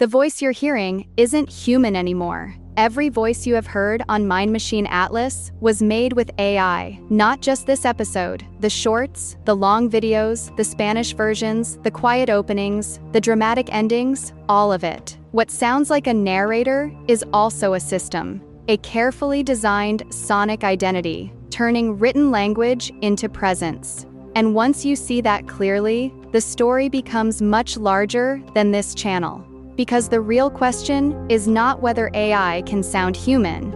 The voice you're hearing isn't human anymore. Every voice you have heard on Mind Machine Atlas was made with AI. Not just this episode. The shorts, the long videos, the Spanish versions, the quiet openings, the dramatic endings, all of it. What sounds like a narrator is also a system. A carefully designed sonic identity, turning written language into presence. And once you see that clearly, the story becomes much larger than this channel. Because the real question is not whether AI can sound human.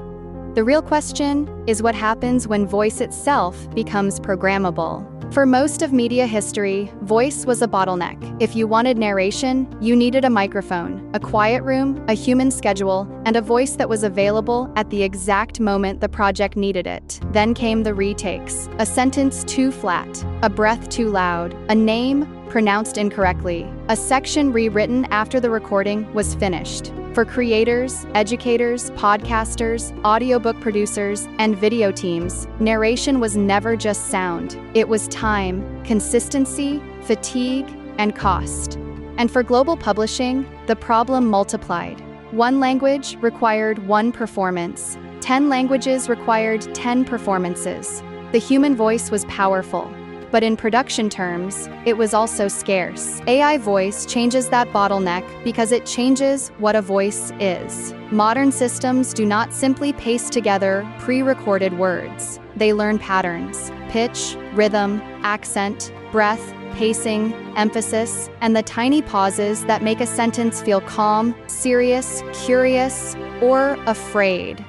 The real question is what happens when voice itself becomes programmable. For most of media history, voice was a bottleneck. If you wanted narration, you needed a microphone, a quiet room, a human schedule, and a voice that was available at the exact moment the project needed it. Then came the retakes. A sentence too flat, a breath too loud, a name pronounced incorrectly, a section rewritten after the recording was finished. For creators, educators, podcasters, audiobook producers, and video teams, narration was never just sound. It was time, consistency, fatigue, and cost. And for global publishing, the problem multiplied. One language required one performance. 10 languages required 10 performances. The human voice was powerful. But in production terms, it was also scarce. AI voice changes that bottleneck because it changes what a voice is. Modern systems do not simply paste together pre-recorded words. They learn patterns, pitch, rhythm, accent, breath, pacing, emphasis, and the tiny pauses that make a sentence feel calm, serious, curious, or afraid.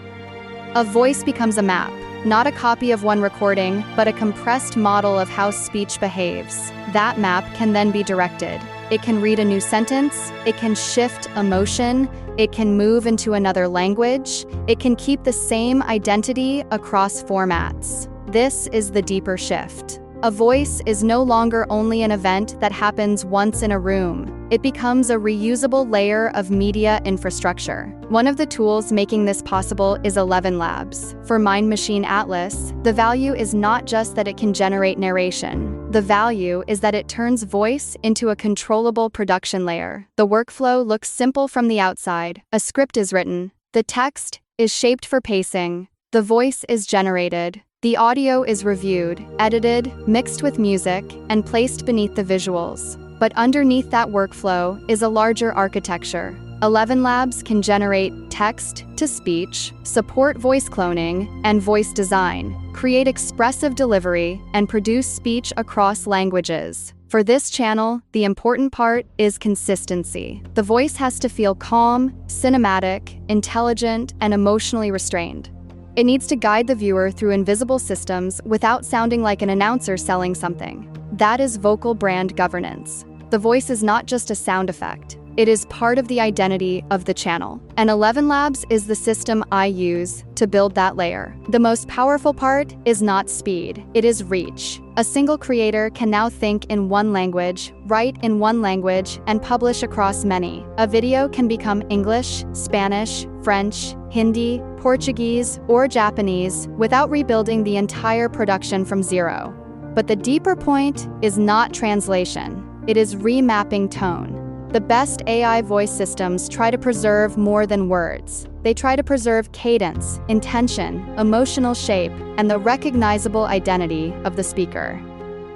A voice becomes a map. Not a copy of one recording, but a compressed model of how speech behaves. That map can then be directed. It can read a new sentence, it can shift emotion, it can move into another language, it can keep the same identity across formats. This is the deeper shift. A voice is no longer only an event that happens once in a room. It becomes a reusable layer of media infrastructure. One of the tools making this possible is ElevenLabs. For Mind Machine Atlas, the value is not just that it can generate narration. The value is that it turns voice into a controllable production layer. The workflow looks simple from the outside. A script is written. The text is shaped for pacing. The voice is generated. The audio is reviewed, edited, mixed with music, and placed beneath the visuals. But underneath that workflow is a larger architecture. ElevenLabs can generate text to speech, support voice cloning and voice design, create expressive delivery, and produce speech across languages. For this channel, the important part is consistency. The voice has to feel calm, cinematic, intelligent, and emotionally restrained. It needs to guide the viewer through invisible systems without sounding like an announcer selling something. That is vocal brand governance. The voice is not just a sound effect. It is part of the identity of the channel. And ElevenLabs is the system I use to build that layer. The most powerful part is not speed, it is reach. A single creator can now think in one language, write in one language, and publish across many. A video can become English, Spanish, French, Hindi, Portuguese, or Japanese without rebuilding the entire production from zero. But the deeper point is not translation. It is remapping tone. The best AI voice systems try to preserve more than words. They try to preserve cadence, intention, emotional shape, and the recognizable identity of the speaker.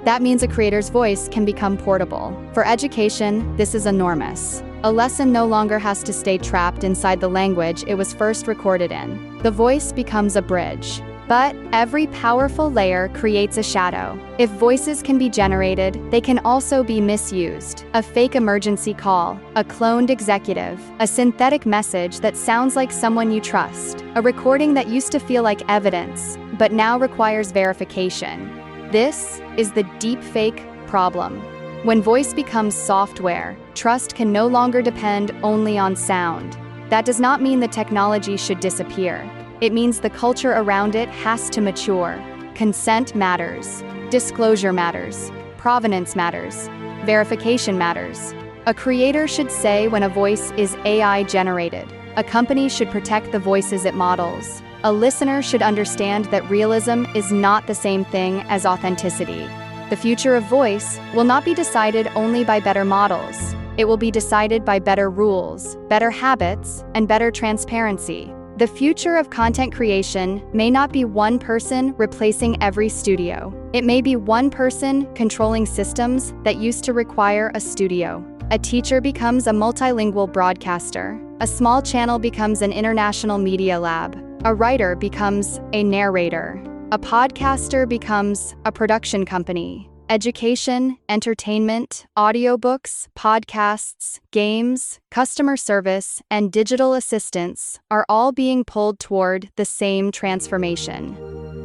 That means a creator's voice can become portable. For education, this is enormous. A lesson no longer has to stay trapped inside the language it was first recorded in. The voice becomes a bridge. But every powerful layer creates a shadow. If voices can be generated, they can also be misused. A fake emergency call, a cloned executive, a synthetic message that sounds like someone you trust, a recording that used to feel like evidence, but now requires verification. This is the deepfake problem. When voice becomes software, trust can no longer depend only on sound. That does not mean the technology should disappear. It means the culture around it has to mature. Consent matters. Disclosure matters. Provenance matters. Verification matters. A creator should say when a voice is AI generated. A company should protect the voices it models. A listener should understand that realism is not the same thing as authenticity. The future of voice will not be decided only by better models. It will be decided by better rules, better habits, and better transparency. The future of content creation may not be one person replacing every studio. It may be one person controlling systems that used to require a studio. A teacher becomes a multilingual broadcaster. A small channel becomes an international media lab. A writer becomes a narrator. A podcaster becomes a production company. Education, entertainment, audiobooks, podcasts, games, customer service, and digital assistants are all being pulled toward the same transformation.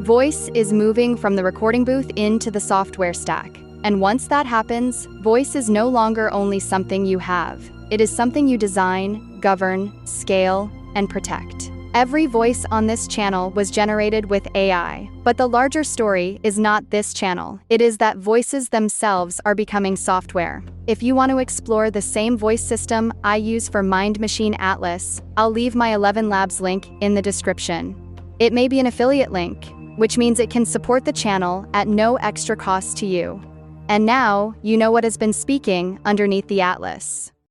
Voice is moving from the recording booth into the software stack. And once that happens, voice is no longer only something you have. It is something you design, govern, scale, and protect. Every voice on this channel was generated with AI, but the larger story is not this channel. It is that voices themselves are becoming software. If you want to explore the same voice system I use for Mind Machine Atlas, I'll leave my ElevenLabs link in the description. It may be an affiliate link, which means it can support the channel at no extra cost to you. And now, you know what has been speaking underneath the Atlas.